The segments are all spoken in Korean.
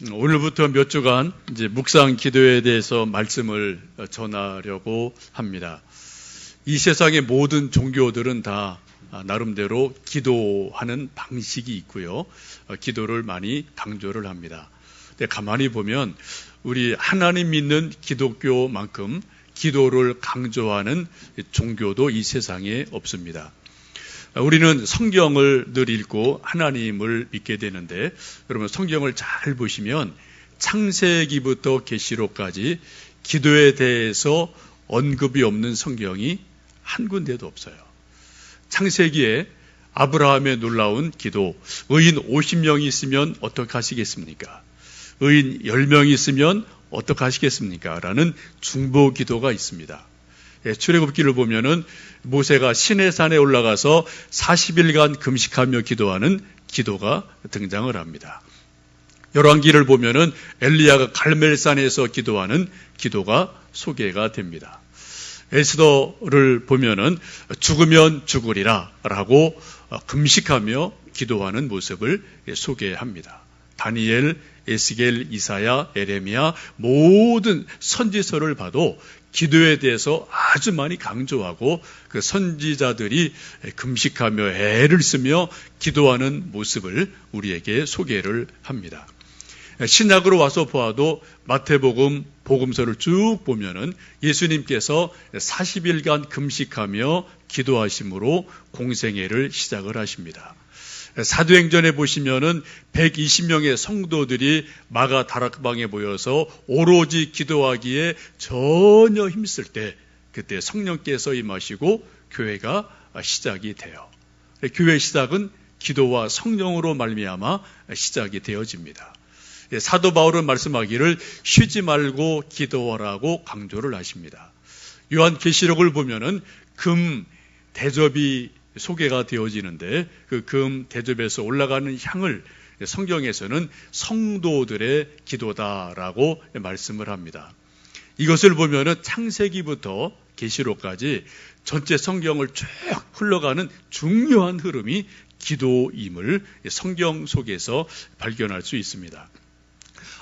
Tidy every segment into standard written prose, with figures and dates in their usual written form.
오늘부터 몇 주간 이제 묵상 기도에 대해서 말씀을 전하려고 합니다. 이 세상의 모든 종교들은 다 나름대로 기도하는 방식이 있고요. 기도를 많이 강조를 합니다. 근데 가만히 보면 우리 하나님 믿는 기독교만큼 기도를 강조하는 종교도 이 세상에 없습니다. 우리는 성경을 늘 읽고 하나님을 믿게 되는데, 여러분 성경을 잘 보시면 창세기부터 계시록까지 기도에 대해서 언급이 없는 성경이 한 군데도 없어요. 창세기에 아브라함의 놀라운 기도, 의인 50명이 있으면 어떻게 하시겠습니까? 의인 10명이 있으면 어떻게 하시겠습니까? 라는 중보 기도가 있습니다. 출애굽기를 보면은 모세가 시내산에 올라가서 40일간 금식하며 기도하는 기도가 등장을 합니다. 열왕기를 보면은 엘리야가 갈멜산에서 기도하는 기도가 소개가 됩니다. 에스더를 보면은 죽으면 죽으리라 라고 금식하며 기도하는 모습을 소개합니다. 다니엘, 에스겔, 이사야, 에레미야 모든 선지서를 봐도 기도에 대해서 아주 많이 강조하고 그 선지자들이 금식하며 애를 쓰며 기도하는 모습을 우리에게 소개를 합니다. 신약으로 와서 보아도 마태복음, 복음서를 쭉 보면은 예수님께서 40일간 금식하며 기도하심으로 공생애를 시작을 하십니다. 사도행전에 보시면은 120명의 성도들이 마가 다락방에 모여서 오로지 기도하기에 전혀 힘쓸 때, 그때 성령께서 임하시고 교회가 시작이 돼요. 교회 시작은 기도와 성령으로 말미암아 시작이 되어집니다. 사도 바울은 말씀하기를 쉬지 말고 기도하라고 강조를 하십니다. 요한계시록을 보면은 금 대접이 소개가 되어지는데 그 금 대접에서 올라가는 향을 성경에서는 성도들의 기도다라고 말씀을 합니다. 이것을 보면은 창세기부터 계시록까지 전체 성경을 쭉 흘러가는 중요한 흐름이 기도임을 성경 속에서 발견할 수 있습니다.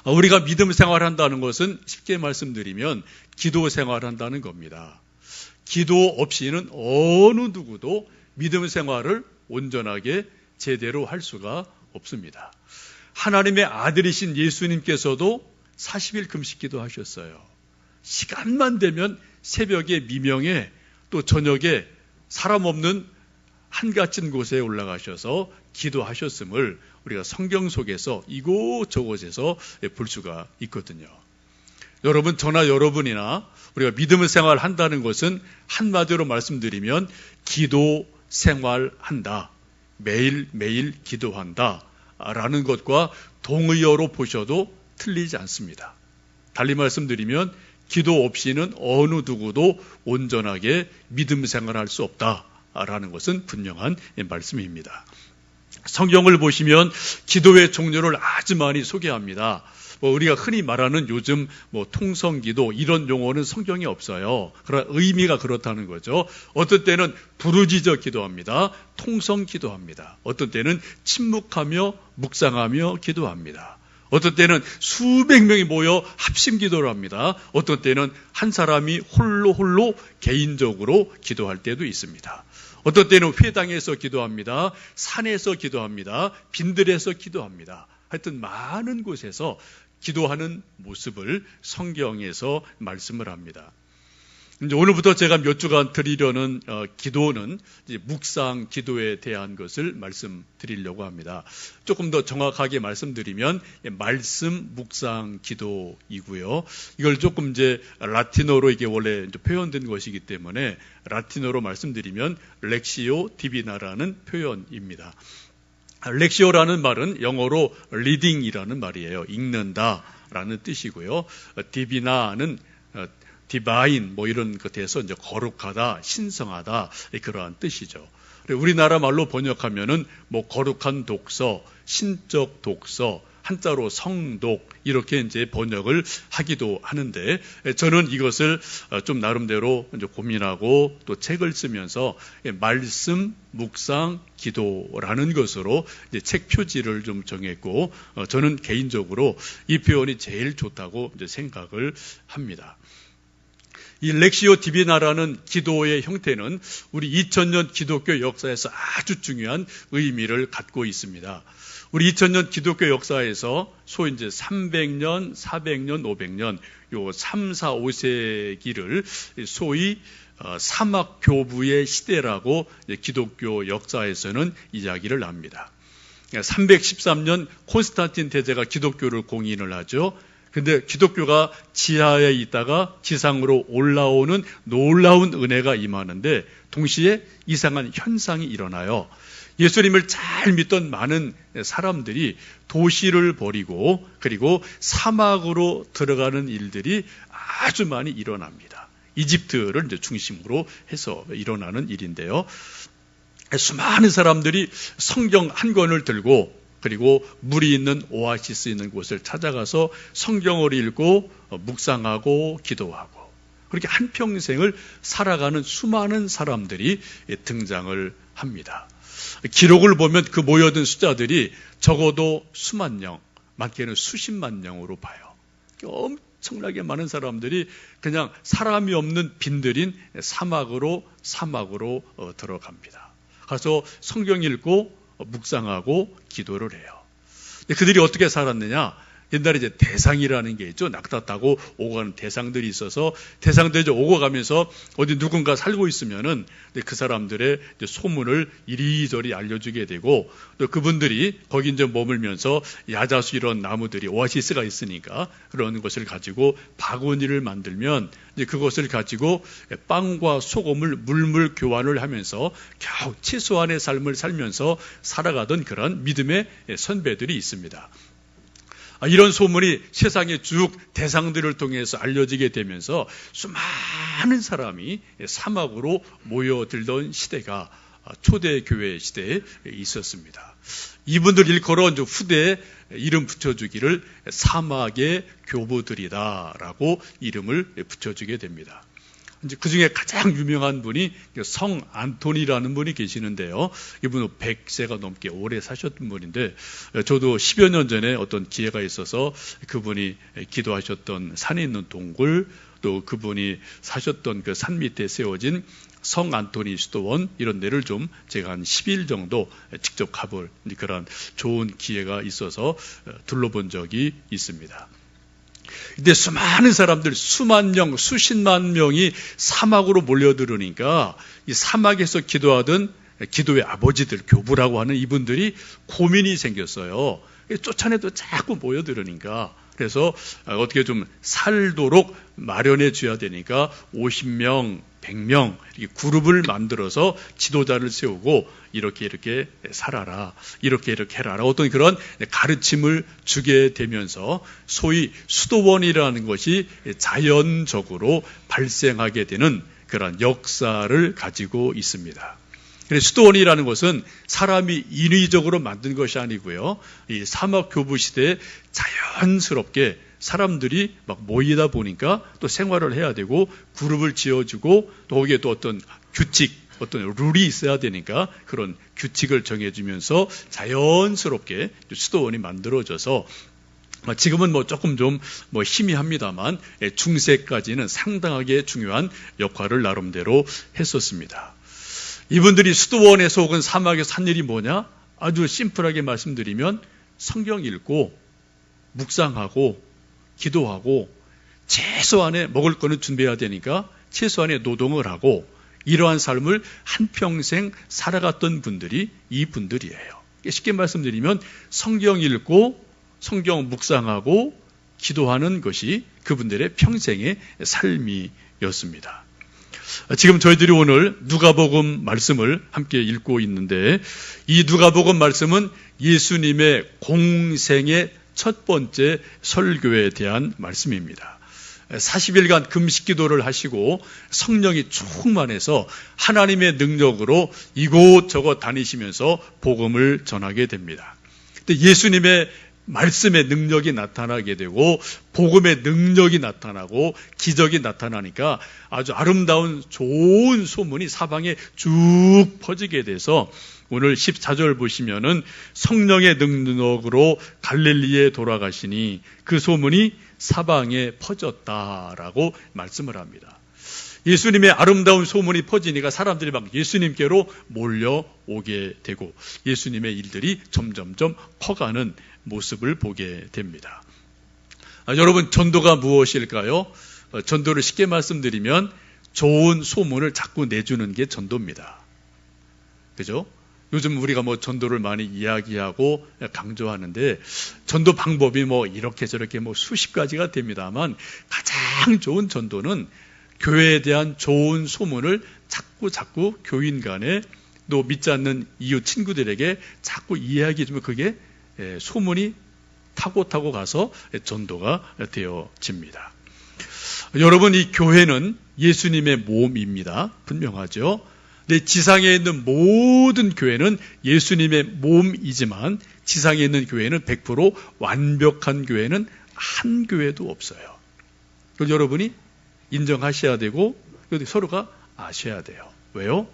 우리가 믿음 생활한다는 것은 쉽게 말씀드리면 기도 생활한다는 겁니다. 기도 없이는 어느 누구도 믿음 생활을 온전하게 제대로 할 수가 없습니다. 하나님의 아들이신 예수님께서도 40일 금식기도 하셨어요. 시간만 되면 새벽에 미명에 또 저녁에 사람 없는 한가진 곳에 올라가셔서 기도하셨음을 우리가 성경 속에서 이곳저곳에서 볼 수가 있거든요. 여러분, 저나 여러분이나 우리가 믿음의 생활을 한다는 것은 한마디로 말씀드리면 기도 생활한다, 매일매일 기도한다 라는 것과 동의어로 보셔도 틀리지 않습니다. 달리 말씀드리면 기도 없이는 어느 누구도 온전하게 믿음 생활할 수 없다라는 것은 분명한 말씀입니다. 성경을 보시면 기도의 종류를 아주 많이 소개합니다. 우리가 흔히 말하는 요즘 통성기도 이런 용어는 성경에 없어요. 그러나 의미가 그렇다는 거죠. 어떤 때는 부르짖어 기도합니다. 통성 기도합니다. 어떤 때는 침묵하며 묵상하며 기도합니다. 어떤 때는 수백 명이 모여 합심 기도를 합니다. 어떤 때는 한 사람이 홀로 개인적으로 기도할 때도 있습니다. 어떤 때는 회당에서 기도합니다. 산에서 기도합니다. 빈들에서 기도합니다. 하여튼 많은 곳에서 기도하는 모습을 성경에서 말씀을 합니다. 이제 오늘부터 제가 몇 주간 드리려는 기도는 이제 묵상 기도에 대한 것을 말씀드리려고 합니다. 조금 더 정확하게 말씀드리면 말씀 묵상 기도이고요. 이걸 조금 이제 라틴어로 이게 원래 이제 표현된 것이기 때문에 라틴어로 말씀드리면 렉시오 디비나라는 표현입니다. 렉시오라는 말은 영어로 리딩이라는 말이에요. 읽는다라는 뜻이고요. 디비나는 디바인 이런 것에서 이제 거룩하다, 신성하다 그러한 뜻이죠. 우리나라 말로 번역하면은 거룩한 독서, 신적 독서, 한자로 성독 이렇게 이제 번역을 하기도 하는데, 저는 이것을 좀 나름대로 이제 고민하고 또 책을 쓰면서 말씀, 묵상, 기도라는 것으로 이제 책 표지를 좀 정했고, 저는 개인적으로 이 표현이 제일 좋다고 이제 생각을 합니다. 이 렉시오 디비나라는 기도의 형태는 우리 2000년 기독교 역사에서 아주 중요한 의미를 갖고 있습니다. 우리 2000년 기독교 역사에서 소위 이제 300년, 400년, 500년 요 3, 4, 5세기를 소위 사막교부의 시대라고 기독교 역사에서는 이야기를 합니다. 313년 콘스탄틴 대제가 기독교를 공인을 하죠. 근데 기독교가 지하에 있다가 지상으로 올라오는 놀라운 은혜가 임하는데 동시에 이상한 현상이 일어나요. 예수님을 잘 믿던 많은 사람들이 도시를 버리고 그리고 사막으로 들어가는 일들이 아주 많이 일어납니다. 이집트를 이제 중심으로 해서 일어나는 일인데요. 수많은 사람들이 성경 한 권을 들고 그리고 물이 있는 오아시스 있는 곳을 찾아가서 성경을 읽고 묵상하고 기도하고 그렇게 한평생을 살아가는 수많은 사람들이 등장을 합니다. 기록을 보면 그 모여든 숫자들이 적어도 수만 명, 많게는 수십만 명으로 봐요. 엄청나게 많은 사람들이 그냥 사람이 없는 빈들인 사막으로 들어갑니다. 가서 성경 읽고 묵상하고 기도를 해요. 근데 그들이 어떻게 살았느냐? 옛날에 이제 대상이라는 게 있죠. 낙타 타고 오고 가는 대상들이 있어서 대상들이 오고 가면서 어디 누군가 살고 있으면은 그 사람들의 소문을 이리저리 알려주게 되고 또 그분들이 거기 이제 머물면서 야자수 이런 나무들이 오아시스가 있으니까 그런 것을 가지고 바구니를 만들면 이제 그것을 가지고 빵과 소금을 물물 교환을 하면서 겨우 최소한의 삶을 살면서 살아가던 그런 믿음의 선배들이 있습니다. 이런 소문이 세상에 쭉 대상들을 통해서 알려지게 되면서 수많은 사람이 사막으로 모여들던 시대가 초대교회 시대에 있었습니다. 이분들 일컬어 후대에 이름 붙여주기를 사막의 교부들이다라고 이름을 붙여주게 됩니다. 그 중에 가장 유명한 분이 성 안토니라는 분이 계시는데요. 이분은 100세가 넘게 오래 사셨던 분인데 저도 10여 년 전에 어떤 기회가 있어서 그분이 기도하셨던 산에 있는 동굴 또 그분이 사셨던 그 산 밑에 세워진 성 안토니 수도원 이런 데를 좀 제가 한 10일 정도 직접 가볼 그런 좋은 기회가 있어서 둘러본 적이 있습니다. 근데 수많은 사람들, 수만 명, 수십만 명이 사막으로 몰려들으니까 이 사막에서 기도하던 기도의 아버지들, 교부라고 하는 이분들이 고민이 생겼어요. 쫓아내도 자꾸 모여들으니까. 그래서 어떻게 좀 살도록 마련해 줘야 되니까 50명, 100명 이렇게 그룹을 만들어서 지도자를 세우고 이렇게 살아라, 이렇게 해라 어떤 그런 가르침을 주게 되면서 소위 수도원이라는 것이 자연적으로 발생하게 되는 그런 역사를 가지고 있습니다. 수도원이라는 것은 사람이 인위적으로 만든 것이 아니고요. 이 사막교부 시대에 자연스럽게 사람들이 막 모이다 보니까 또 생활을 해야 되고 그룹을 지어주고 또 거기에 또 어떤 규칙, 어떤 룰이 있어야 되니까 그런 규칙을 정해주면서 자연스럽게 수도원이 만들어져서 지금은 조금 좀 희미합니다만 중세까지는 상당하게 중요한 역할을 나름대로 했었습니다. 이분들이 수도원에서 혹은 사막에서 한 일이 뭐냐? 아주 심플하게 말씀드리면 성경 읽고 묵상하고 기도하고 최소한의 먹을 거는 준비해야 되니까 최소한의 노동을 하고 이러한 삶을 한평생 살아갔던 분들이 이분들이에요. 쉽게 말씀드리면 성경 읽고 성경 묵상하고 기도하는 것이 그분들의 평생의 삶이었습니다. 지금 저희들이 오늘 누가복음 말씀을 함께 읽고 있는데 이 누가복음 말씀은 예수님의 공생의 첫 번째 설교에 대한 말씀입니다. 40일간 금식 기도를 하시고 성령이 충만해서 하나님의 능력으로 이곳저곳 다니시면서 복음을 전하게 됩니다. 근데 예수님의 말씀의 능력이 나타나게 되고 복음의 능력이 나타나고 기적이 나타나니까 아주 아름다운 좋은 소문이 사방에 쭉 퍼지게 돼서 오늘 14절 보시면은 성령의 능력으로 갈릴리에 돌아가시니 그 소문이 사방에 퍼졌다라고 말씀을 합니다. 예수님의 아름다운 소문이 퍼지니까 사람들이 막 예수님께로 몰려오게 되고 예수님의 일들이 점점점 커가는 모습을 보게 됩니다. 여러분, 전도가 무엇일까요? 전도를 쉽게 말씀드리면 좋은 소문을 자꾸 내주는 게 전도입니다. 그죠? 요즘 우리가 전도를 많이 이야기하고 강조하는데 전도 방법이 이렇게 저렇게 수십 가지가 됩니다만 가장 좋은 전도는 교회에 대한 좋은 소문을 자꾸 교인 간에 또 믿지 않는 이웃 친구들에게 자꾸 이야기해주면 그게 소문이 타고 가서 전도가 되어집니다. 여러분, 이 교회는 예수님의 몸입니다. 분명하죠. 근데 지상에 있는 모든 교회는 예수님의 몸이지만 지상에 있는 교회는 100% 완벽한 교회는 한 교회도 없어요. 그걸 여러분이 인정하셔야 되고 서로가 아셔야 돼요. 왜요?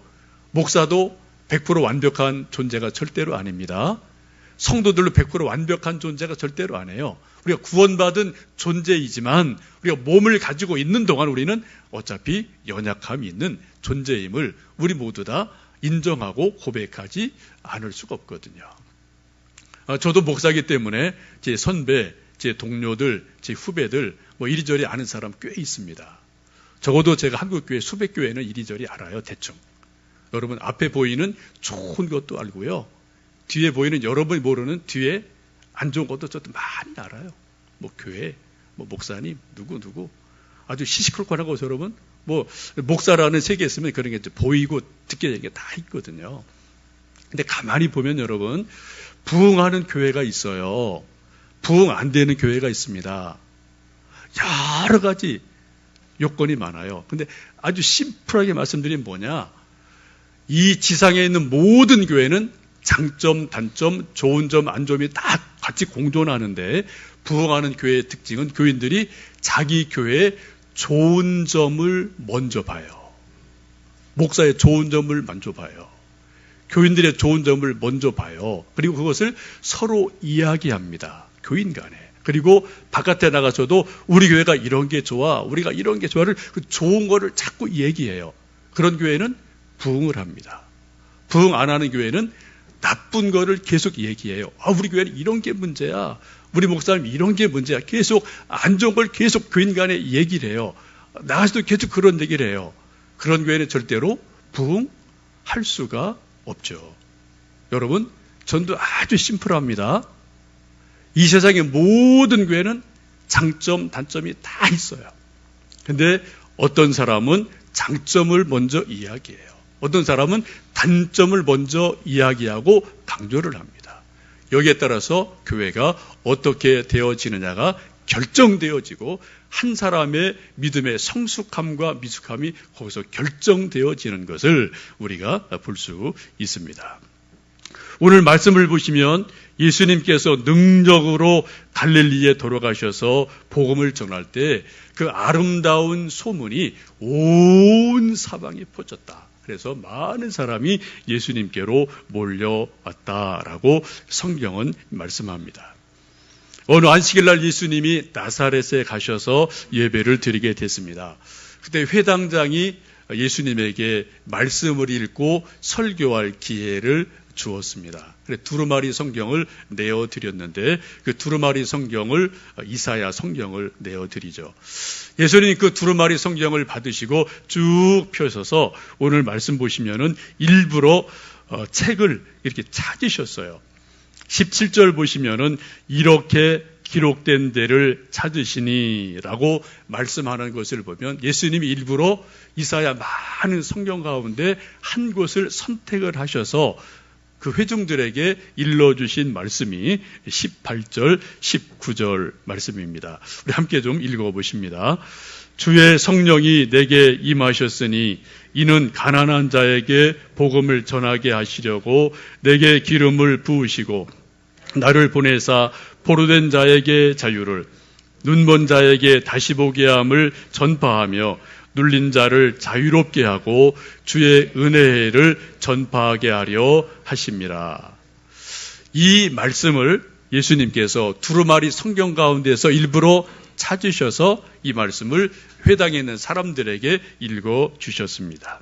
목사도 100% 완벽한 존재가 절대로 아닙니다. 성도들도 100% 완벽한 존재가 절대로 아니에요. 우리가 구원받은 존재이지만 우리가 몸을 가지고 있는 동안 우리는 어차피 연약함이 있는 존재임을 우리 모두 다 인정하고 고백하지 않을 수가 없거든요. 저도 목사이기 때문에 제 선배, 제 동료들, 제 후배들 이리저리 아는 사람 꽤 있습니다. 적어도 제가 한국교회 수백 교회는 이리저리 알아요. 대충. 여러분, 앞에 보이는 좋은 것도 알고요. 뒤에 보이는 여러분이 모르는 뒤에 안 좋은 것도 저도 많이 알아요. 교회, 목사님, 누구. 아주 시시콜콜한 것이 여러분, 목사라는 세계에 있으면 그런 게 이제 보이고 듣게 되는 게 다 있거든요. 근데 가만히 보면 여러분, 부흥하는 교회가 있어요. 부흥 안 되는 교회가 있습니다. 여러 가지 요건이 많아요. 근데 아주 심플하게 말씀드리면 뭐냐? 이 지상에 있는 모든 교회는 장점, 단점, 좋은 점, 안 좋음이 다 같이 공존하는데 부흥하는 교회의 특징은 교인들이 자기 교회의 좋은 점을 먼저 봐요. 목사의 좋은 점을 먼저 봐요. 교인들의 좋은 점을 먼저 봐요. 그리고 그것을 서로 이야기합니다. 교인 간에. 그리고 바깥에 나가서도 우리 교회가 이런 게 좋아, 우리가 이런 게 좋아를 그 좋은 거를 자꾸 얘기해요. 그런 교회는 부흥을 합니다. 부흥 안 하는 교회는 나쁜 거를 계속 얘기해요. 우리 교회는 이런 게 문제야. 우리 목사님 이런 게 문제야. 계속 안 좋은 걸 계속 교인 간에 얘기를 해요. 나가서도 계속 그런 얘기를 해요. 그런 교회는 절대로 부흥할 수가 없죠. 여러분, 전도 아주 심플합니다. 이 세상의 모든 교회는 장점, 단점이 다 있어요. 근데 어떤 사람은 장점을 먼저 이야기해요. 어떤 사람은 단점을 먼저 이야기하고 강조를 합니다. 여기에 따라서 교회가 어떻게 되어지느냐가 결정되어지고 한 사람의 믿음의 성숙함과 미숙함이 거기서 결정되어지는 것을 우리가 볼 수 있습니다. 오늘 말씀을 보시면 예수님께서 능력으로 갈릴리에 돌아가셔서 복음을 전할 때 그 아름다운 소문이 온 사방에 퍼졌다. 그래서 많은 사람이 예수님께로 몰려왔다라고 성경은 말씀합니다. 어느 안식일날 예수님이 나사렛에 가셔서 예배를 드리게 됐습니다. 그때 회당장이 예수님에게 말씀을 읽고 설교할 기회를 주었습니다. 두루마리 성경을 내어드렸는데 그 두루마리 성경을 이사야 성경을 내어드리죠. 예수님이 그 두루마리 성경을 받으시고 쭉 펴셔서 오늘 말씀 보시면은 일부러 책을 이렇게 찾으셨어요. 17절 보시면은 이렇게 기록된 데를 찾으시니라고 말씀하는 것을 보면 예수님이 일부러 이사야 많은 성경 가운데 한 곳을 선택을 하셔서 그 회중들에게 일러주신 말씀이 18절, 19절 말씀입니다. 우리 함께 좀 읽어보십니다. 주의 성령이 내게 임하셨으니 이는 가난한 자에게 복음을 전하게 하시려고 내게 기름을 부으시고 나를 보내사 포로된 자에게 자유를, 눈먼 자에게 다시 보게 함을 전파하며 눌린 자를 자유롭게 하고 주의 은혜를 전파하게 하려 하심이라. 이 말씀을 예수님께서 두루마리 성경 가운데서 일부러 찾으셔서 이 말씀을 회당에 있는 사람들에게 읽어 주셨습니다.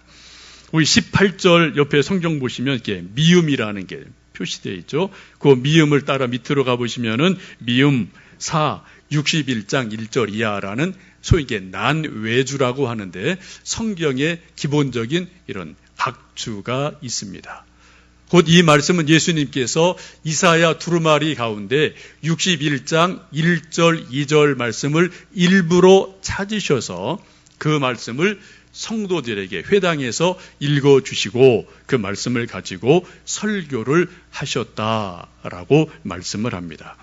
우리 18절 옆에 성경 보시면 이렇게 미음이라는 게 표시되어 있죠. 그 미음을 따라 밑으로 가보시면은 미음 4, 61장 1절 이하라는 소위 이게 난외주라고 하는데 성경의 기본적인 이런 악주가 있습니다. 곧 이 말씀은 예수님께서 이사야 두루마리 가운데 61장 1절 2절 말씀을 일부러 찾으셔서 그 말씀을 성도들에게 회당에서 읽어주시고 그 말씀을 가지고 설교를 하셨다라고 말씀을 합니다.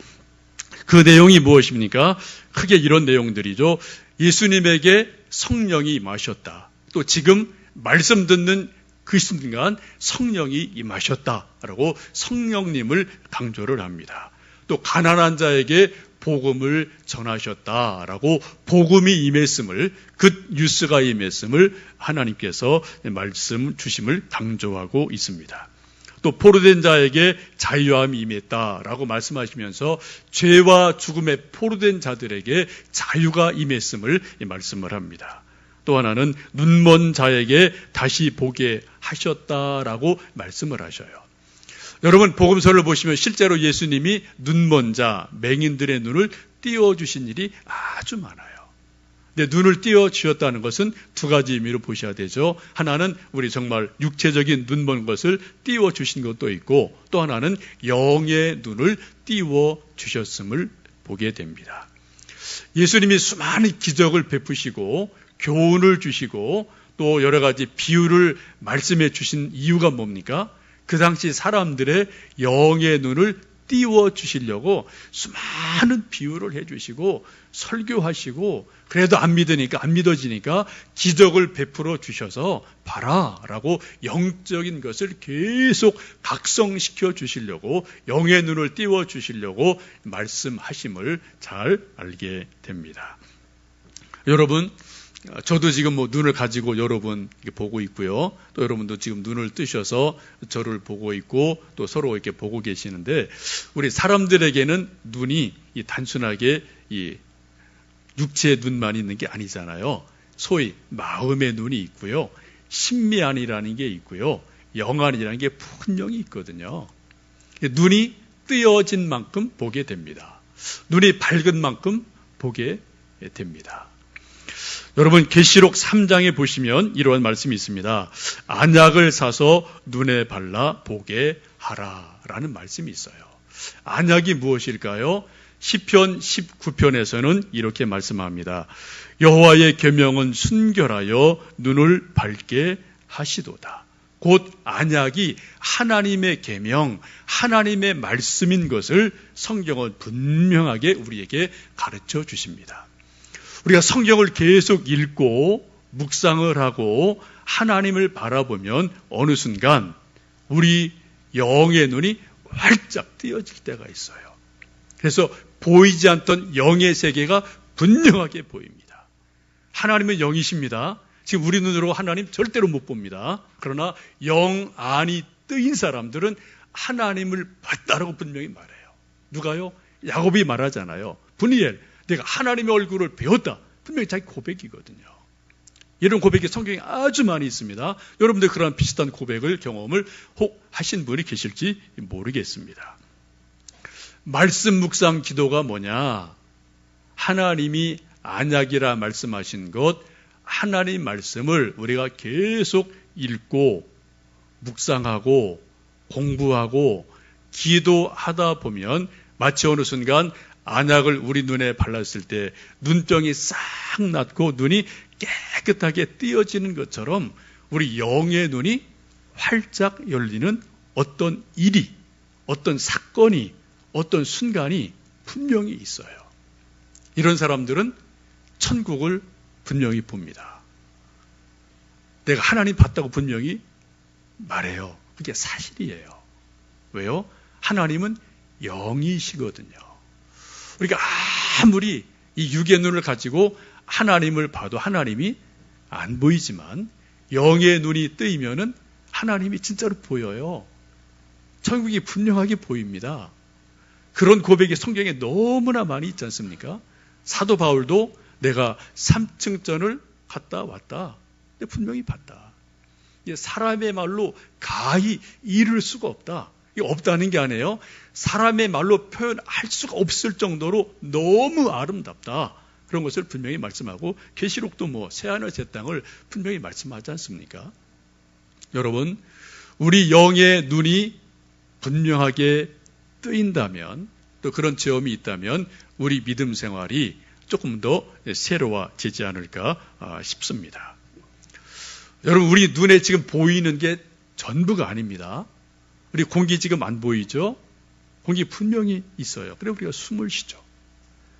그 내용이 무엇입니까? 크게 이런 내용들이죠. 예수님에게 성령이 임하셨다. 또 지금 말씀 듣는 그 순간 성령이 임하셨다라고 성령님을 강조를 합니다. 또 가난한 자에게 복음을 전하셨다라고 복음이 임했음을, 굿 뉴스가 임했음을 하나님께서 말씀 주심을 강조하고 있습니다. 또 포로된 자에게 자유함이 임했다라고 말씀하시면서 죄와 죽음에 포로된 자들에게 자유가 임했음을 말씀을 합니다. 또 하나는 눈먼 자에게 다시 보게 하셨다라고 말씀을 하셔요. 여러분 복음서를 보시면 실제로 예수님이 눈먼 자, 맹인들의 눈을 띄워주신 일이 아주 많아요. 근데 눈을 띄워주셨다는 것은 두 가지 의미로 보셔야 되죠. 하나는 우리 정말 육체적인 눈먼 것을 띄워주신 것도 있고 또 하나는 영의 눈을 띄워주셨음을 보게 됩니다. 예수님이 수많은 기적을 베푸시고 교훈을 주시고 또 여러 가지 비유를 말씀해 주신 이유가 뭡니까? 그 당시 사람들의 영의 눈을 띄워주시려고 수많은 비유를 해주시고 설교하시고 그래도 안 믿으니까 안 믿어지니까 기적을 베풀어 주셔서 봐라 라고 영적인 것을 계속 각성시켜 주시려고 영의 눈을 띄워주시려고 말씀하심을 잘 알게 됩니다. 여러분 저도 지금 눈을 가지고 여러분 보고 있고요. 또 여러분도 지금 눈을 뜨셔서 저를 보고 있고 또 서로 이렇게 보고 계시는데 우리 사람들에게는 눈이 단순하게 이 육체의 눈만 있는 게 아니잖아요. 소위 마음의 눈이 있고요. 심미안이라는 게 있고요. 영안이라는 게 분명히 있거든요. 눈이 뜨여진 만큼 보게 됩니다. 눈이 밝은 만큼 보게 됩니다. 여러분 계시록 3장에 보시면 이러한 말씀이 있습니다. 안약을 사서 눈에 발라 보게 하라라는 말씀이 있어요. 안약이 무엇일까요? 시편 19편에서는 이렇게 말씀합니다. 여호와의 계명은 순결하여 눈을 밝게 하시도다. 곧 안약이 하나님의 계명, 하나님의 말씀인 것을 성경은 분명하게 우리에게 가르쳐 주십니다. 우리가 성경을 계속 읽고 묵상을 하고 하나님을 바라보면 어느 순간 우리 영의 눈이 활짝 띄어질 때가 있어요. 그래서 보이지 않던 영의 세계가 분명하게 보입니다. 하나님은 영이십니다. 지금 우리 눈으로 하나님 절대로 못 봅니다. 그러나 영 안이 뜨인 사람들은 하나님을 봤다라고 분명히 말해요. 누가요? 야곱이 말하잖아요. 브니엘, 내가 하나님의 얼굴을 배웠다. 분명히 자기 고백이거든요. 이런 고백이 성경에 아주 많이 있습니다. 여러분들 그런 비슷한 고백을 경험을 혹 하신 분이 계실지 모르겠습니다. 말씀 묵상 기도가 뭐냐? 하나님이 안약이라 말씀하신 것, 하나님 말씀을 우리가 계속 읽고 묵상하고 공부하고 기도하다 보면 마치 어느 순간 안약을 우리 눈에 발랐을 때 눈병이 싹 낫고 눈이 깨끗하게 띄어지는 것처럼 우리 영의 눈이 활짝 열리는 어떤 일이, 어떤 사건이, 어떤 순간이 분명히 있어요. 이런 사람들은 천국을 분명히 봅니다. 내가 하나님 봤다고 분명히 말해요. 그게 사실이에요. 왜요? 하나님은 영이시거든요. 우리가 아무리 이 육의 눈을 가지고 하나님을 봐도 하나님이 안 보이지만 영의 눈이 뜨이면은 하나님이 진짜로 보여요. 천국이 분명하게 보입니다. 그런 고백이 성경에 너무나 많이 있지 않습니까? 사도 바울도 내가 3층전을 갔다 왔다. 근데 분명히 봤다. 사람의 말로 가히 이룰 수가 없다. 이게 없다는 게 아니에요. 사람의 말로 표현할 수가 없을 정도로 너무 아름답다. 그런 것을 분명히 말씀하고 계시록도 새하늘 새 땅을 분명히 말씀하지 않습니까? 여러분, 우리 영의 눈이 분명하게 뜨인다면, 또 그런 체험이 있다면 우리 믿음 생활이 조금 더 새로워지지 않을까 싶습니다. 여러분, 우리 눈에 지금 보이는 게 전부가 아닙니다. 우리 공기 지금 안 보이죠? 공기 분명히 있어요. 그래 우리가 숨을 쉬죠.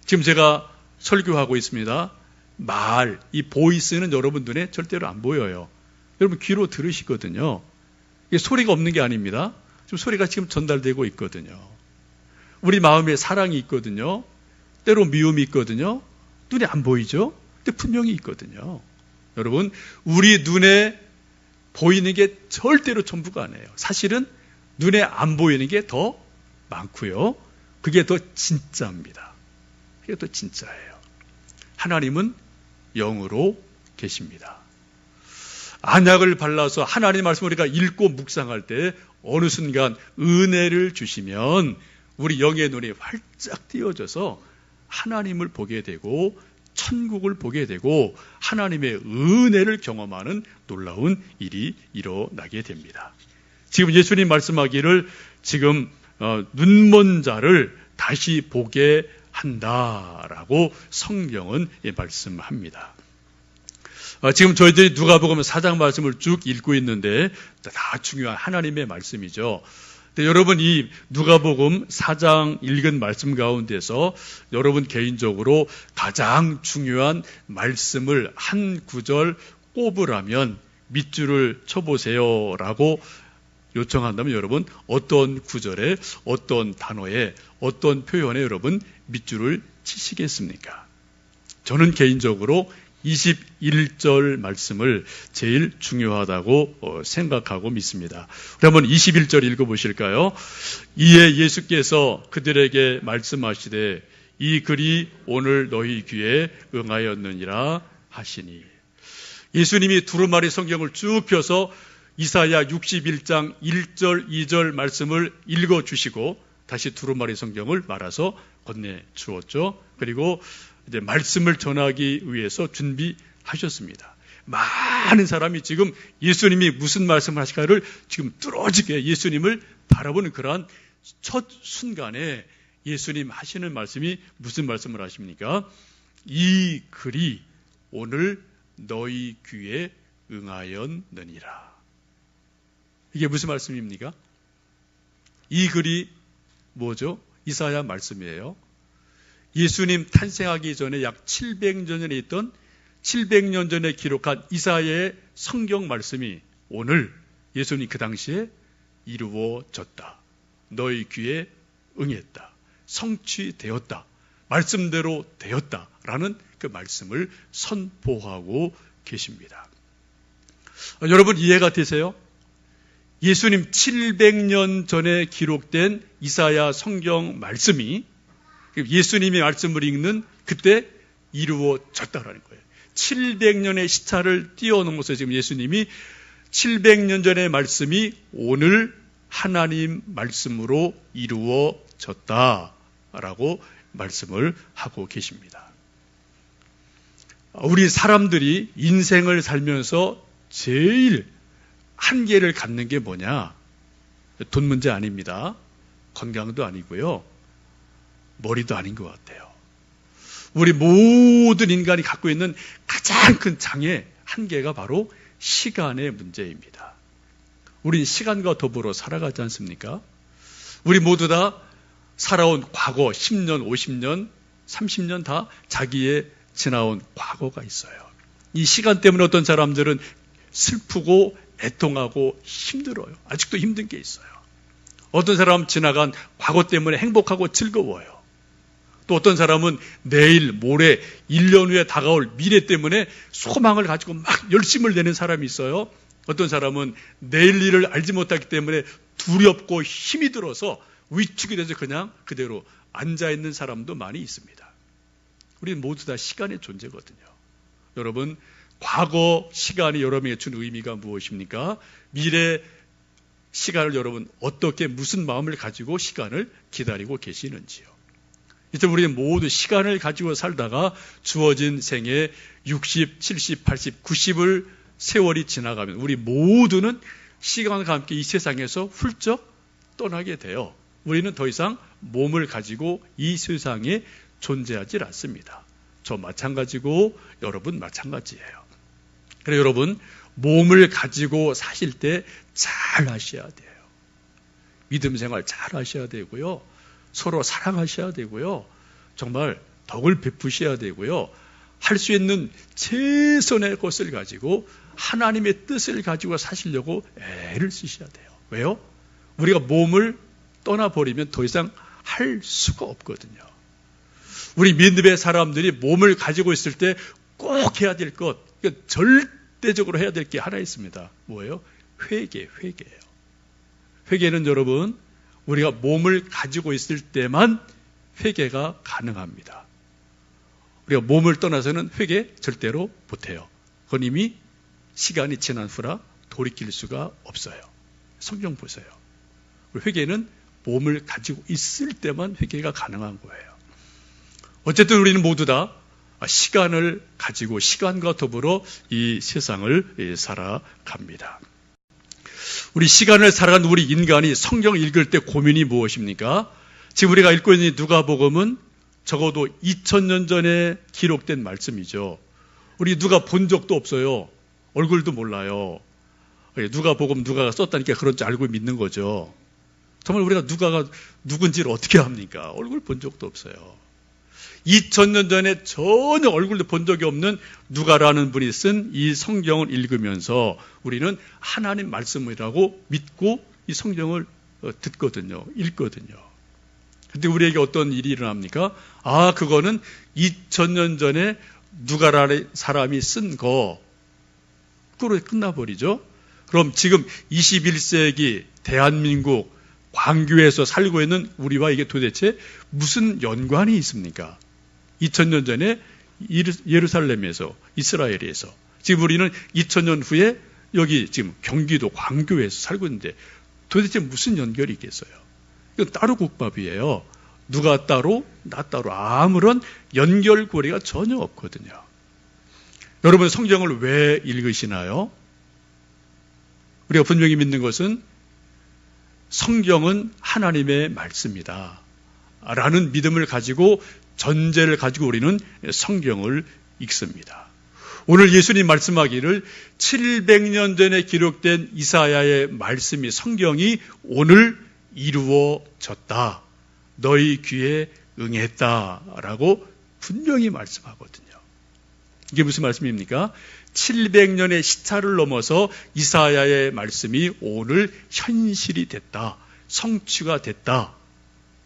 지금 제가 설교하고 있습니다. 이 보이스는 여러분 눈에 절대로 안 보여요. 여러분 귀로 들으시거든요. 이게 소리가 없는 게 아닙니다. 지금 소리가 지금 전달되고 있거든요. 우리 마음에 사랑이 있거든요. 때로 미움이 있거든요. 눈에 안 보이죠? 근데 분명히 있거든요. 여러분, 우리 눈에 보이는 게 절대로 전부가 아니에요. 사실은 눈에 안 보이는 게 더 많고요. 그게 더 진짜입니다. 그게 더 진짜예요. 하나님은 영으로 계십니다. 안약을 발라서 하나님의 말씀을 우리가 읽고 묵상할 때 어느 순간 은혜를 주시면 우리 영의 눈이 활짝 띄어져서 하나님을 보게 되고 천국을 보게 되고 하나님의 은혜를 경험하는 놀라운 일이 일어나게 됩니다. 지금 예수님 말씀하기를 지금 눈먼 자를 다시 보게 한다라고 성경은 말씀합니다. 지금 저희들이 누가복음 4장 말씀을 쭉 읽고 있는데 다 중요한 하나님의 말씀이죠. 근데 여러분 이 누가복음 4장 읽은 말씀 가운데서 여러분 개인적으로 가장 중요한 말씀을 한 구절 꼽으라면 밑줄을 쳐보세요라고 요청한다면 여러분 어떤 구절에 어떤 단어에 어떤 표현에 여러분 밑줄을 치시겠습니까? 저는 개인적으로 21절 말씀을 제일 중요하다고 생각하고 믿습니다. 우리 한번 21절 읽어보실까요? 이에 예수께서 그들에게 말씀하시되 이 글이 오늘 너희 귀에 응하였느니라 하시니. 예수님이 두루마리 성경을 쭉 펴서 이사야 61장 1절 2절 말씀을 읽어주시고 다시 두루마리 성경을 말아서 건네주었죠. 그리고 이제 말씀을 전하기 위해서 준비하셨습니다. 많은 사람이 지금 예수님이 무슨 말씀을 하실까를 지금 뚫어지게 예수님을 바라보는 그러한 첫 순간에 예수님 하시는 말씀이 무슨 말씀을 하십니까? 이 글이 오늘 너희 귀에 응하였느니라. 이게 무슨 말씀입니까? 이 글이 뭐죠? 이사야 말씀이에요. 예수님 탄생하기 전에 약 700년 전에 있던 700년 전에 기록한 이사야의 성경 말씀이 오늘 예수님 그 당시에 이루어졌다. 너희 귀에 응했다. 성취되었다. 말씀대로 되었다라는 그 말씀을 선포하고 계십니다. 여러분 이해가 되세요? 예수님 700년 전에 기록된 이사야 성경 말씀이 예수님의 말씀을 읽는 그때 이루어졌다라는 거예요. 700년의 시차를 뛰어넘어서 지금 예수님이 700년 전의 말씀이 오늘 하나님 말씀으로 이루어졌다라고 말씀을 하고 계십니다. 우리 사람들이 인생을 살면서 제일 한계를 갖는 게 뭐냐? 돈 문제 아닙니다. 건강도 아니고요. 머리도 아닌 것 같아요. 우리 모든 인간이 갖고 있는 가장 큰 장애, 한계가 바로 시간의 문제입니다. 우린 시간과 더불어 살아가지 않습니까? 우리 모두 다 살아온 과거 10년, 50년, 30년 다 자기의 지나온 과거가 있어요. 이 시간 때문에 어떤 사람들은 슬프고 애통하고 힘들어요. 아직도 힘든 게 있어요. 어떤 사람은 지나간 과거 때문에 행복하고 즐거워요. 또 어떤 사람은 내일, 모레, 1년 후에 다가올 미래 때문에 소망을 가지고 막 열심을 내는 사람이 있어요. 어떤 사람은 내일 일을 알지 못하기 때문에 두렵고 힘이 들어서 위축이 돼서 그냥 그대로 앉아있는 사람도 많이 있습니다. 우리는 모두 다 시간의 존재거든요. 여러분, 과거 시간이 여러분에게 준 의미가 무엇입니까? 미래 시간을 여러분 어떻게 무슨 마음을 가지고 시간을 기다리고 계시는지요. 이제 우리는 모두 시간을 가지고 살다가 주어진 생애 60, 70, 80, 90을 세월이 지나가면 우리 모두는 시간과 함께 이 세상에서 훌쩍 떠나게 돼요. 우리는 더 이상 몸을 가지고 이 세상에 존재하지 않습니다. 저 마찬가지고 여러분 마찬가지예요. 그래서 여러분 몸을 가지고 사실 때 잘 하셔야 돼요. 믿음 생활 잘 하셔야 되고요. 서로 사랑하셔야 되고요. 정말 덕을 베푸셔야 되고요. 할 수 있는 최선의 것을 가지고 하나님의 뜻을 가지고 사시려고 애를 쓰셔야 돼요. 왜요? 우리가 몸을 떠나버리면 더 이상 할 수가 없거든요. 우리 믿음의 사람들이 몸을 가지고 있을 때 꼭 해야 될 것, 그러니까 절대적으로 해야 될 게 하나 있습니다. 뭐예요? 회개예요. 회개는 여러분, 우리가 몸을 가지고 있을 때만 회개가 가능합니다. 우리가 몸을 떠나서는 회개 절대로 못해요. 그건 이미 시간이 지난 후라 돌이킬 수가 없어요. 성경 보세요. 회개는 몸을 가지고 있을 때만 회개가 가능한 거예요. 어쨌든 우리는 모두 다 시간을 가지고 시간과 더불어 이 세상을 살아갑니다. 우리 시간을 살아간 우리 인간이 성경 읽을 때 고민이 무엇입니까? 지금 우리가 읽고 있는 누가복음은 적어도 2000년 전에 기록된 말씀이죠. 우리 누가 본 적도 없어요. 얼굴도 몰라요. 누가복음 누가가 썼다니까 그런 줄 알고 믿는 거죠. 정말 우리가 누가가 누군지를 어떻게 합니까? 얼굴 본 적도 없어요. 2000년 전에 전혀 얼굴도 본 적이 없는 누가라는 분이 쓴 이 성경을 읽으면서 우리는 하나님 말씀이라고 믿고 이 성경을 듣거든요. 읽거든요. 근데 우리에게 어떤 일이 일어납니까? 아, 그거는 2000년 전에 누가라는 사람이 쓴 거. 그로 끝나버리죠. 그럼 지금 21세기 대한민국 광교에서 살고 있는 우리와 이게 도대체 무슨 연관이 있습니까? 2000년 전에 예루살렘에서, 이스라엘에서, 지금 우리는 2000년 후에 여기 지금 경기도 광교에서 살고 있는데 도대체 무슨 연결이 있겠어요? 이건 따로 국밥이에요. 누가 따로, 나 따로 아무런 연결고리가 전혀 없거든요. 여러분 성경을 왜 읽으시나요? 우리가 분명히 믿는 것은 성경은 하나님의 말씀이다 라는 믿음을 가지고 전제를 가지고 우리는 성경을 읽습니다. 오늘 예수님 말씀하기를 700년 전에 기록된 이사야의 말씀이 성경이 오늘 이루어졌다. 너희 귀에 응했다라고 분명히 말씀하거든요. 이게 무슨 말씀입니까? 700년의 시차를 넘어서 이사야의 말씀이 오늘 현실이 됐다. 성취가 됐다.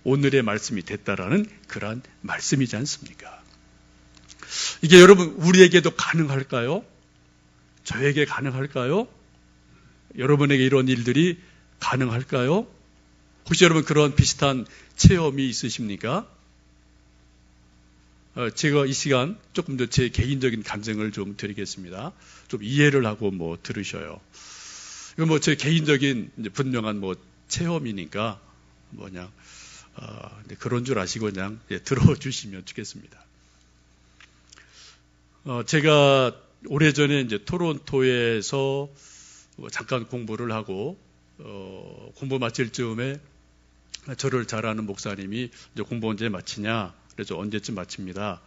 오늘의 말씀이 됐다라는 그러한 말씀이지 않습니까? 이게 여러분 우리에게도 가능할까요? 저에게 가능할까요? 여러분에게 이런 일들이 가능할까요? 혹시 여러분 그런 비슷한 체험이 있으십니까? 제가 이 시간 조금 더 제 개인적인 감정을 좀 드리겠습니다. 좀 이해를 하고 들으셔요. 이건 제 개인적인 분명한 체험이니까 그냥 그런 줄 아시고 그냥 들어주시면 좋겠습니다. 제가 오래전에 토론토에서 잠깐 공부를 하고 공부 마칠 즈음에 저를 잘 아는 목사님이 공부 언제 마치냐? 그래서 언제쯤 마칩니다.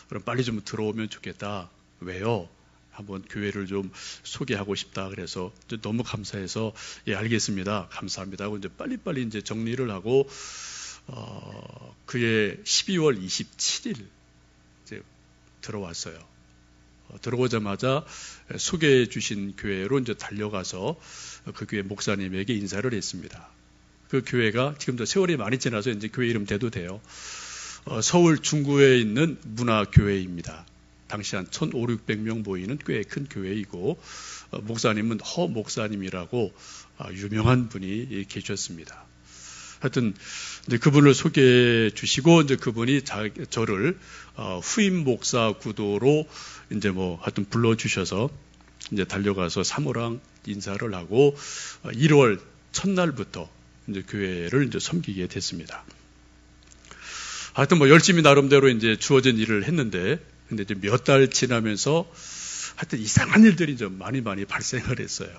그럼 빨리 좀 들어오면 좋겠다. 왜요? 한번 교회를 좀 소개하고 싶다. 그래서 너무 감사해서 예 알겠습니다. 감사합니다. 하고 빨리빨리 정리를 하고 그해 12월 27일 들어왔어요. 들어오자마자 소개해 주신 교회로 달려가서 그 교회 목사님에게 인사를 했습니다. 그 교회가 지금도 세월이 많이 지나서 이제 교회 이름 대도 돼요. 서울 중구에 있는 문화교회입니다. 당시 한 1,500~600명 모이는 꽤 큰 교회이고, 목사님은 허 목사님이라고 유명한 분이 계셨습니다. 하여튼 이제 그분을 소개해 주시고, 이제 그분이 저를 후임 목사 구도로 이제 뭐 하여튼 불러 주셔서 이제 달려가서 사모랑 인사를 하고 1월 첫날부터 이제 교회를 이제 섬기게 됐습니다. 하여튼 뭐 열심히 나름대로 이제 주어진 일을 했는데, 근데 이제 몇 달 지나면서 하여튼 이상한 일들이 좀 많이 발생을 했어요.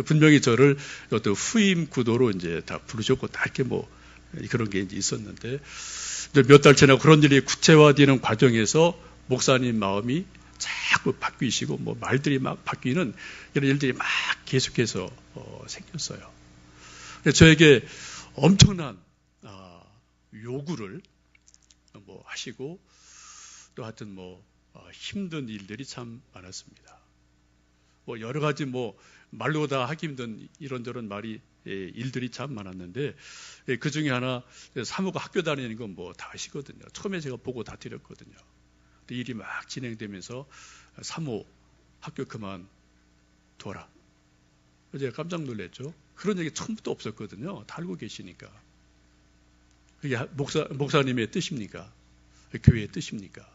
분명히 저를 어떤 후임 구도로 이제 다 부르셨고 다 이렇게 뭐 그런 게 이제 있었는데, 몇 달 지나고 그런 일이 구체화되는 과정에서 목사님 마음이 자꾸 바뀌시고 뭐 말들이 막 바뀌는 이런 일들이 막 계속해서 생겼어요. 저에게 엄청난 요구를 뭐 하시고, 또 하여튼 뭐 힘든 일들이 참 많았습니다. 뭐 여러 가지 뭐 말로 다 하기 힘든 이런저런 일들이 참 많았는데, 그 중에 하나 사모가 학교 다니는 건 뭐 다 아시거든요. 처음에 제가 보고 다 드렸거든요. 일이 막 진행되면서 사모 학교 그만둬라. 제가 깜짝 놀랐죠. 그런 얘기 처음부터 없었거든요. 다 알고 계시니까. 그게 목사님의 뜻입니까? 교회의 뜻입니까?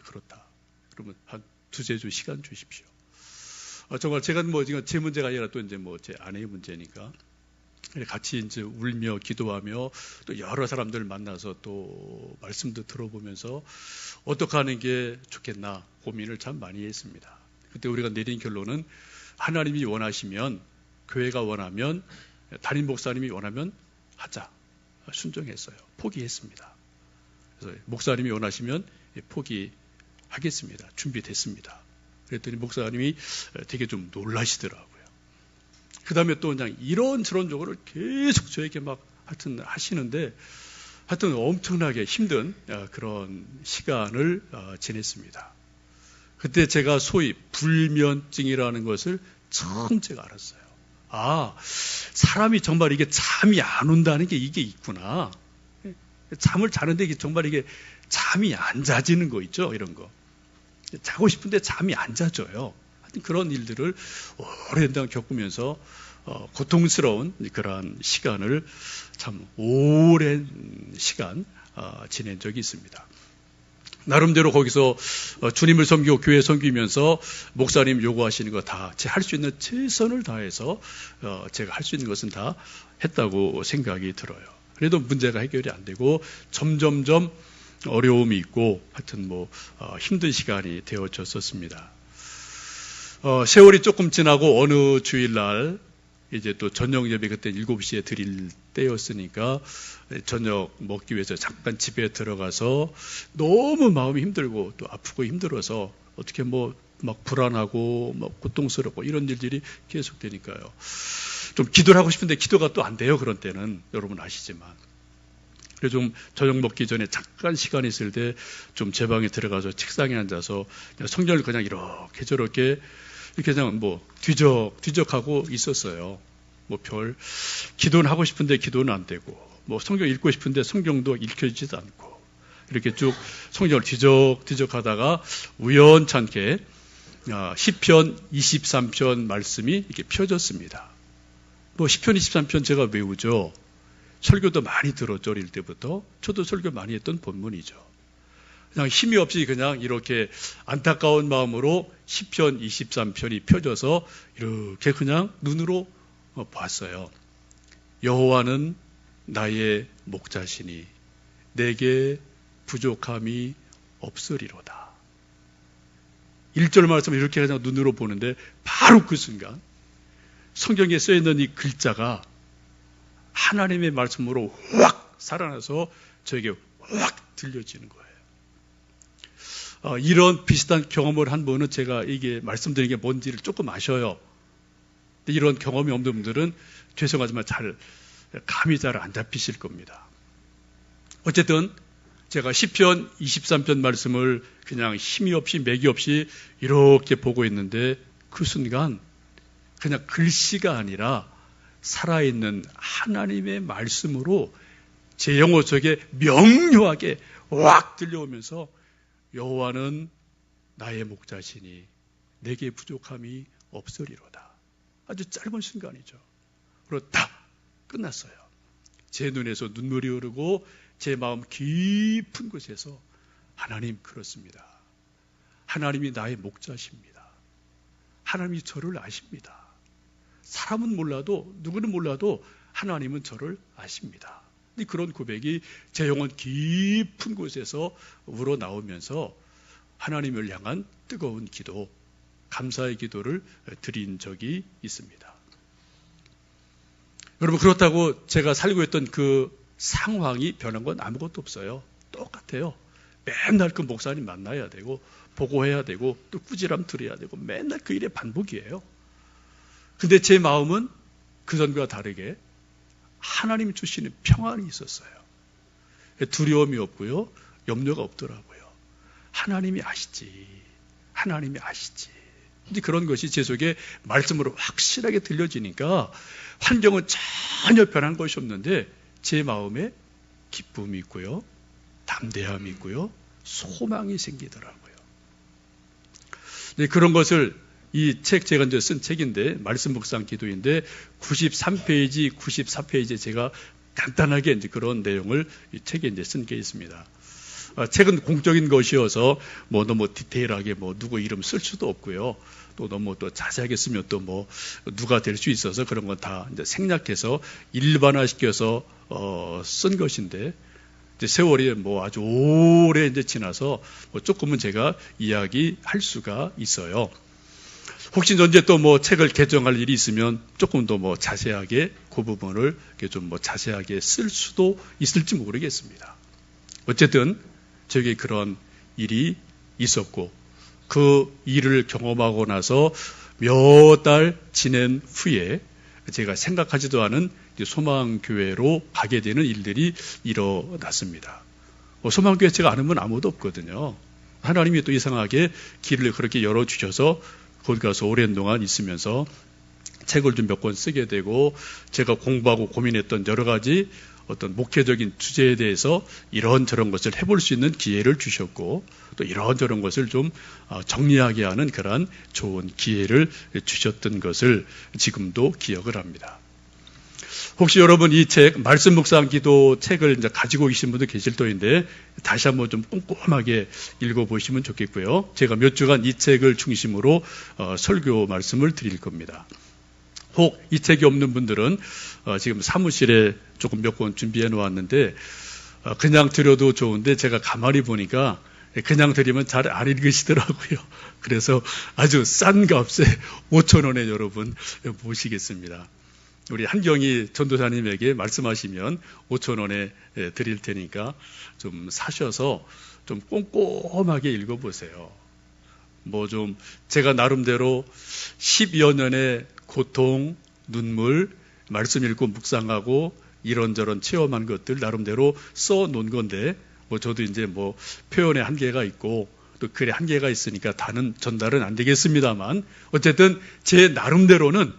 그렇다. 그러면 한 두세 주 시간 주십시오. 정말 제가 뭐 지금 제 문제가 아니라 또 이제 뭐 제 아내의 문제니까 같이 이제 울며 기도하며 또 여러 사람들 만나서 또 말씀도 들어보면서 어떻게 하는 게 좋겠나 고민을 참 많이 했습니다. 그때 우리가 내린 결론은 하나님이 원하시면, 교회가 원하면, 담임 목사님이 원하면 하자. 순종했어요. 포기했습니다. 그래서 목사님이 원하시면 포기하겠습니다. 준비됐습니다. 그랬더니 목사님이 되게 좀 놀라시더라고요. 그 다음에 또 그냥 이런저런 쪽으로 계속 저에게 막 하여튼 하시는데, 하여튼 엄청나게 힘든 그런 시간을 지냈습니다. 그때 제가 소위 불면증이라는 것을 처음 제가 알았어요. 사람이 정말 이게 잠이 안 온다는 게 이게 있구나. 잠을 자는데 정말 이게 잠이 안 자지는 거 있죠, 이런 거. 자고 싶은데 잠이 안 자져요. 하여튼 그런 일들을 오랜 겪으면서 고통스러운 그러한 시간을 참 오랜 시간 지낸 적이 있습니다. 나름대로 거기서 주님을 섬기고 교회 섬기면서 목사님 요구하시는 거 다 제 할 수 있는 최선을 다해서 제가 할 수 있는 것은 다 했다고 생각이 들어요. 그래도 문제가 해결이 안 되고 점점점 어려움이 있고 하여튼 뭐 힘든 시간이 되어졌었습니다. 세월이 조금 지나고 어느 주일날 이제 또 저녁 예배, 그때 7시에 드릴 때였으니까 저녁 먹기 위해서 잠깐 집에 들어가서 너무 마음이 힘들고 또 아프고 힘들어서 어떻게 뭐 막 불안하고 막 고통스럽고 이런 일들이 계속되니까요. 좀 기도를 하고 싶은데 기도가 또 안 돼요. 그런 때는 여러분 아시지만. 그래서 좀 저녁 먹기 전에 잠깐 시간이 있을 때 좀 제 방에 들어가서 책상에 앉아서 그냥 성경을 그냥 이렇게 저렇게 이렇게 그냥 뭐 뒤적하고 있었어요. 뭐 기도는 하고 싶은데 기도는 안 되고, 뭐 성경 읽고 싶은데 성경도 읽혀지지도 않고, 이렇게 쭉 성경을 뒤적하다가 우연찮게 시편 23편 말씀이 이렇게 펴졌습니다. 뭐 시편 23편 제가 외우죠. 설교도 많이 들었죠. 어릴 때부터. 저도 설교 많이 했던 본문이죠. 그냥 힘이 없이 그냥 이렇게 안타까운 마음으로 시편 23편이 펴져서 이렇게 그냥 눈으로 봤어요. 여호와는 나의 목자시니 내게 부족함이 없으리로다. 1절 말씀을 이렇게 그냥 눈으로 보는데 바로 그 순간 성경에 쓰여있는 이 글자가 하나님의 말씀으로 확 살아나서 저에게 확 들려지는 거예요. 이런 비슷한 경험을 한 분은 제가 이게 말씀드린 게 뭔지를 조금 아셔요. 이런 경험이 없는 분들은 죄송하지만 감이 잘 안 잡히실 겁니다. 어쨌든 제가 시편 23편 말씀을 그냥 힘이 없이 맥이 없이 이렇게 보고 있는데 그 순간 그냥 글씨가 아니라 살아있는 하나님의 말씀으로 제 영혼 속에 명료하게 확 들려오면서 여호와는 나의 목자시니 내게 부족함이 없으리로다. 아주 짧은 순간이죠. 그리고 딱 끝났어요. 제 눈에서 눈물이 흐르고 제 마음 깊은 곳에서 하나님 그렇습니다. 하나님이 나의 목자십니다. 하나님이 저를 아십니다. 사람은 몰라도 누구는 몰라도 하나님은 저를 아십니다. 그런 고백이 제 영혼 깊은 곳에서 우러나오면서 하나님을 향한 뜨거운 기도, 감사의 기도를 드린 적이 있습니다. 여러분, 그렇다고 제가 살고 있던 그 상황이 변한 건 아무것도 없어요. 똑같아요. 맨날 그 목사님 만나야 되고 보고해야 되고 또 꾸지람 들어야 되고 맨날 그 일의 반복이에요. 근데 제 마음은 그전과 다르게 하나님 주시는 평안이 있었어요. 두려움이 없고요. 염려가 없더라고요. 하나님이 아시지. 하나님이 아시지. 이제 그런 것이 제 속에 말씀으로 확실하게 들려지니까 환경은 전혀 변한 것이 없는데 제 마음에 기쁨이 있고요. 담대함이 있고요. 소망이 생기더라고요. 네, 그런 것을 이 책 제가 이제 쓴 책인데 말씀 묵상 기도인데 93페이지, 94페이지에 제가 간단하게 이제 그런 내용을 이 책에 이제 쓴 게 있습니다. 책은 공적인 것이어서 뭐 너무 디테일하게 뭐 누구 이름 쓸 수도 없고요. 또 너무 또 자세하게 쓰면 또 뭐 누가 될 수 있어서 그런 건 다 이제 생략해서 일반화시켜서 쓴 것인데 이제 세월이 뭐 아주 오래 이제 지나서 뭐 조금은 제가 이야기할 수가 있어요. 혹시 언제 또 뭐 책을 개정할 일이 있으면 조금 더 뭐 자세하게 그 부분을 좀 뭐 자세하게 쓸 수도 있을지 모르겠습니다. 어쨌든 저에게 그런 일이 있었고 그 일을 경험하고 나서 몇 달 지낸 후에 제가 생각하지도 않은 소망교회로 가게 되는 일들이 일어났습니다. 소망교회 제가 아는 분 아무도 없거든요. 하나님이 또 이상하게 길을 그렇게 열어주셔서 거기 가서 오랜 동안 있으면서 책을 좀 몇 권 쓰게 되고 제가 공부하고 고민했던 여러 가지 어떤 목회적인 주제에 대해서 이런저런 것을 해볼 수 있는 기회를 주셨고 또 이런저런 것을 좀 정리하게 하는 그런 좋은 기회를 주셨던 것을 지금도 기억을 합니다. 혹시 여러분 이 책, 말씀 묵상 기도 책을 이제 가지고 계신 분도 계실 터인데 다시 한번 좀 꼼꼼하게 읽어보시면 좋겠고요. 제가 몇 주간 이 책을 중심으로 설교 말씀을 드릴 겁니다. 혹 이 책이 없는 분들은 지금 사무실에 조금 몇 권 준비해 놓았는데 그냥 드려도 좋은데 제가 가만히 보니까 그냥 드리면 잘 안 읽으시더라고요. 그래서 아주 싼 값에 5,000원에 여러분 모시겠습니다. 우리 한경희 전도사님에게 말씀하시면 5,000원에 드릴 테니까 좀 사셔서 좀 꼼꼼하게 읽어보세요. 뭐 좀 제가 나름대로 10여 년의 고통, 눈물, 말씀 읽고 묵상하고 이런저런 체험한 것들 나름대로 써 놓은 건데 뭐 저도 이제 뭐 표현의 한계가 있고 또 글의 한계가 있으니까 다는 전달은 안 되겠습니다만 어쨌든 제 나름대로는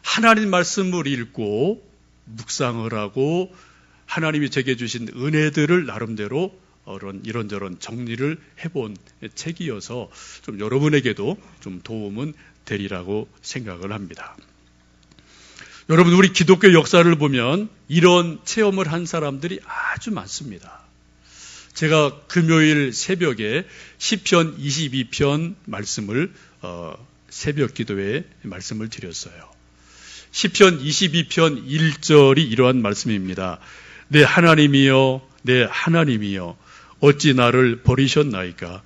하나님 말씀을 읽고 묵상을 하고 하나님이 제게 주신 은혜들을 나름대로 이런저런 정리를 해본 책이어서 좀 여러분에게도 좀 도움은 되리라고 생각을 합니다. 여러분 우리 기독교 역사를 보면 이런 체험을 한 사람들이 아주 많습니다. 제가 금요일 새벽에 시편 22편 말씀을 새벽 기도에 말씀을 드렸어요. 시편 22편 1절이 이러한 말씀입니다. 내 하나님이여 내 하나님이여 어찌 나를 버리셨나이까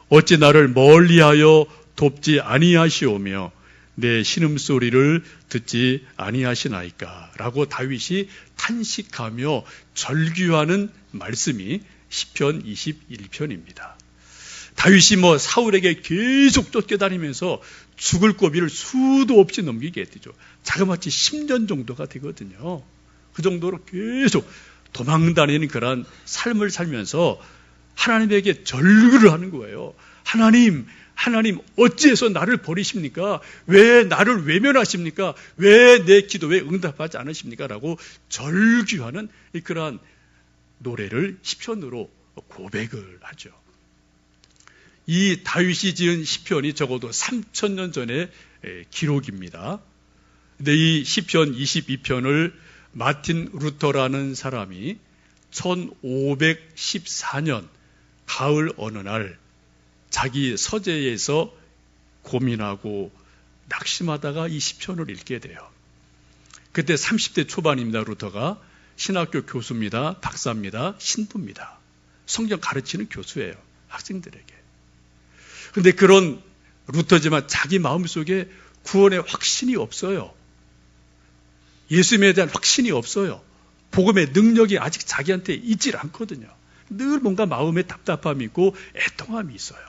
어찌 나를 멀리하여 돕지 아니하시오며 내 신음소리를 듣지 아니하시나이까 라고 다윗이 탄식하며 절규하는 말씀이 시편 21편입니다. 다윗이 뭐 사울에게 계속 쫓겨다니면서 죽을 고비를 수도 없이 넘기게 되죠. 자그마치 10년 정도가 되거든요. 그 정도로 계속 도망다니는 그런 삶을 살면서 하나님에게 절규를 하는 거예요. 하나님, 하나님 어찌해서 나를 버리십니까? 왜 나를 외면하십니까? 왜 내 기도에 응답하지 않으십니까? 라고 절규하는 그러한 노래를 시편으로 고백을 하죠. 이 다윗이 지은 시편이 적어도 3000년 전의 기록입니다. 근데 이 시편 22편을 마틴 루터라는 사람이 1514년 가을 어느 날 자기 서재에서 고민하고 낙심하다가 이 시편을 읽게 돼요. 그때 30대 초반입니다. 루터가 신학교 교수입니다. 박사입니다. 신부입니다. 성경 가르치는 교수예요. 학생들에게. 그런데 그런 루터지만 자기 마음속에 구원의 확신이 없어요. 예수님에 대한 확신이 없어요. 복음의 능력이 아직 자기한테 있질 않거든요. 늘 뭔가 마음에 답답함이 있고 애통함이 있어요.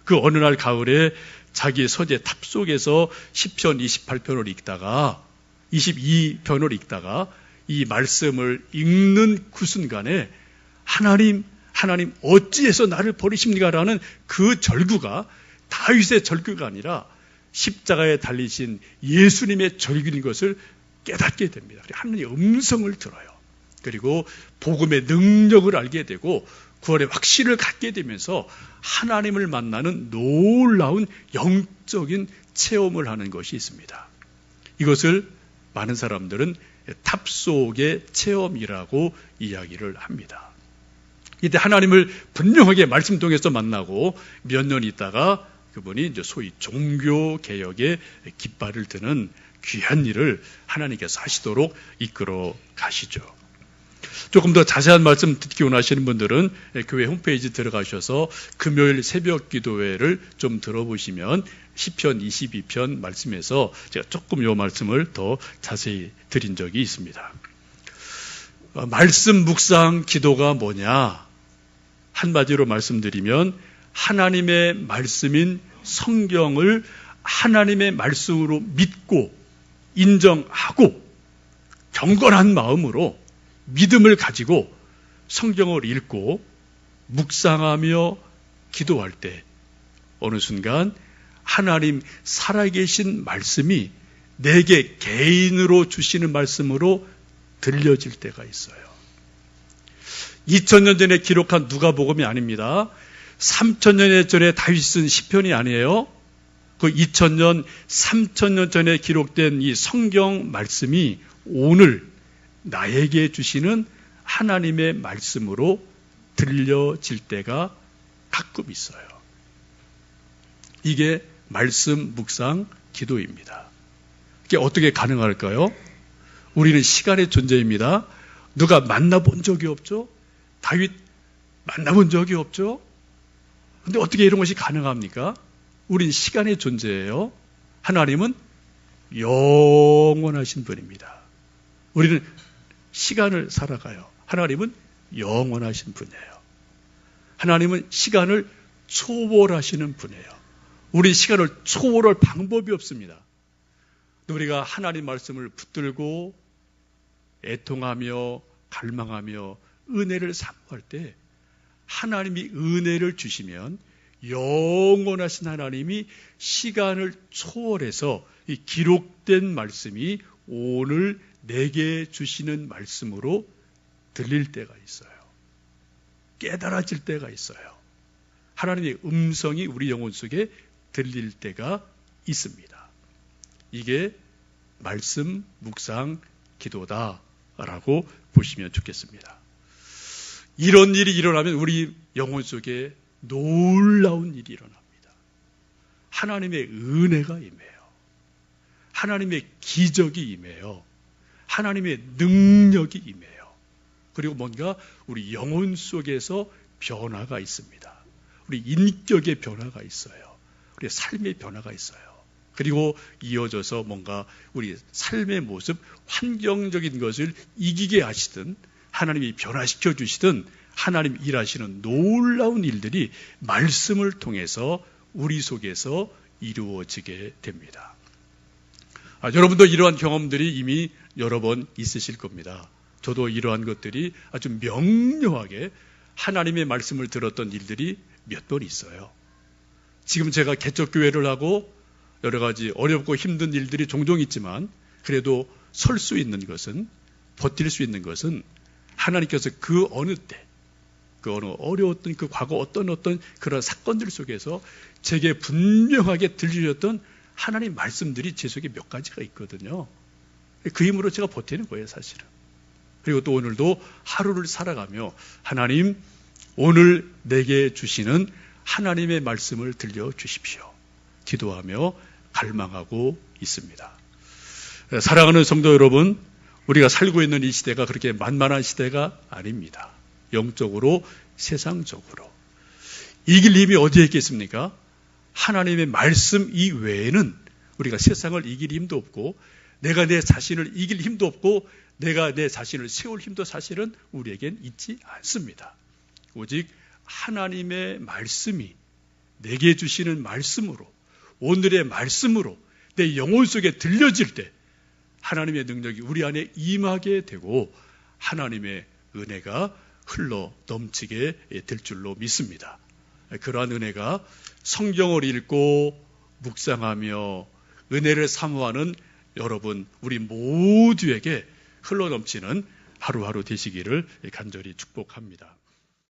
그 어느 날 가을에 자기 서재 탑 속에서 시편 28편을 읽다가 22편을 읽다가 이 말씀을 읽는 그 순간에 하나님 어찌해서 나를 버리십니까? 라는 그 절규가 다윗의 절규가 아니라 십자가에 달리신 예수님의 절규인 것을 깨닫게 됩니다. 하나님의 음성을 들어요. 그리고 복음의 능력을 알게 되고 구원의 확신을 갖게 되면서 하나님을 만나는 놀라운 영적인 체험을 하는 것이 있습니다. 이것을 많은 사람들은 탑 속의 체험이라고 이야기를 합니다. 이때 하나님을 분명하게 말씀 통해서 만나고 몇 년 있다가 그분이 이제 소위 종교개혁의 깃발을 드는 귀한 일을 하나님께서 하시도록 이끌어 가시죠. 조금 더 자세한 말씀 듣기 원하시는 분들은 교회 홈페이지 들어가셔서 금요일 새벽 기도회를 좀 들어보시면 시편 22편 말씀에서 제가 조금 이 말씀을 더 자세히 드린 적이 있습니다. 말씀 묵상 기도가 뭐냐? 한마디로 말씀드리면 하나님의 말씀인 성경을 하나님의 말씀으로 믿고 인정하고 경건한 마음으로 믿음을 가지고 성경을 읽고 묵상하며 기도할 때 어느 순간 하나님 살아계신 말씀이 내게 개인으로 주시는 말씀으로 들려질 때가 있어요. 2000년 전에 기록한 누가복음이 아닙니다. 3000년 전에 다윗이 쓴 시편이 아니에요. 그 2000년, 3000년 전에 기록된 이 성경 말씀이 오늘 나에게 주시는 하나님의 말씀으로 들려질 때가 가끔 있어요. 이게 말씀 묵상 기도입니다. 이게 어떻게 가능할까요? 우리는 시간의 존재입니다. 누가 만나본 적이 없죠? 다윗 만나본 적이 없죠? 근데 어떻게 이런 것이 가능합니까? 우린 시간의 존재예요. 하나님은 영원하신 분입니다. 우리는 시간을 살아가요. 하나님은 영원하신 분이에요. 하나님은 시간을 초월하시는 분이에요. 우리 시간을 초월할 방법이 없습니다. 우리가 하나님 말씀을 붙들고 애통하며 갈망하며 은혜를 사모할 때 하나님이 은혜를 주시면 영원하신 하나님이 시간을 초월해서 이 기록된 말씀이 오늘 내게 주시는 말씀으로 들릴 때가 있어요. 깨달아질 때가 있어요. 하나님의 음성이 우리 영혼 속에 들릴 때가 있습니다. 이게 말씀 묵상 기도다라고 보시면 좋겠습니다. 이런 일이 일어나면 우리 영혼 속에 놀라운 일이 일어납니다. 하나님의 은혜가 임해요. 하나님의 기적이 임해요. 하나님의 능력이 임해요. 그리고 뭔가 우리 영혼 속에서 변화가 있습니다. 우리 인격의 변화가 있어요. 우리 삶의 변화가 있어요. 그리고 이어져서 뭔가 우리 삶의 모습, 환경적인 것을 이기게 하시든 하나님이 변화시켜 주시든 하나님 일하시는 놀라운 일들이 말씀을 통해서 우리 속에서 이루어지게 됩니다. 여러분도 이러한 경험들이 이미 여러 번 있으실 겁니다. 저도 이러한 것들이 아주 명료하게 하나님의 말씀을 들었던 일들이 몇 번 있어요. 지금 제가 개척교회를 하고 여러 가지 어렵고 힘든 일들이 종종 있지만 그래도 설 수 있는 것은, 버틸 수 있는 것은 하나님께서 그 어느 때, 그 어느 어려웠던 그 과거 어떤 그런 사건들 속에서 제게 분명하게 들려줬던 하나님 말씀들이 제 속에 몇 가지가 있거든요. 그 힘으로 제가 버티는 거예요, 사실은. 그리고 또 오늘도 하루를 살아가며 하나님, 오늘 내게 주시는 하나님의 말씀을 들려주십시오. 기도하며 갈망하고 있습니다. 사랑하는 성도 여러분, 우리가 살고 있는 이 시대가 그렇게 만만한 시대가 아닙니다. 영적으로, 세상적으로. 이길 힘이 어디에 있겠습니까? 하나님의 말씀 이외에는 우리가 세상을 이길 힘도 없고, 내가 내 자신을 이길 힘도 없고, 내가 내 자신을 세울 힘도 사실은 우리에겐 있지 않습니다. 오직 하나님의 말씀이 내게 주시는 말씀으로, 오늘의 말씀으로 내 영혼 속에 들려질 때 하나님의 능력이 우리 안에 임하게 되고 하나님의 은혜가 흘러 넘치게 될 줄로 믿습니다. 그러한 은혜가 성경을 읽고 묵상하며 은혜를 사모하는 여러분, 우리 모두에게 흘러 넘치는 하루하루 되시기를 간절히 축복합니다.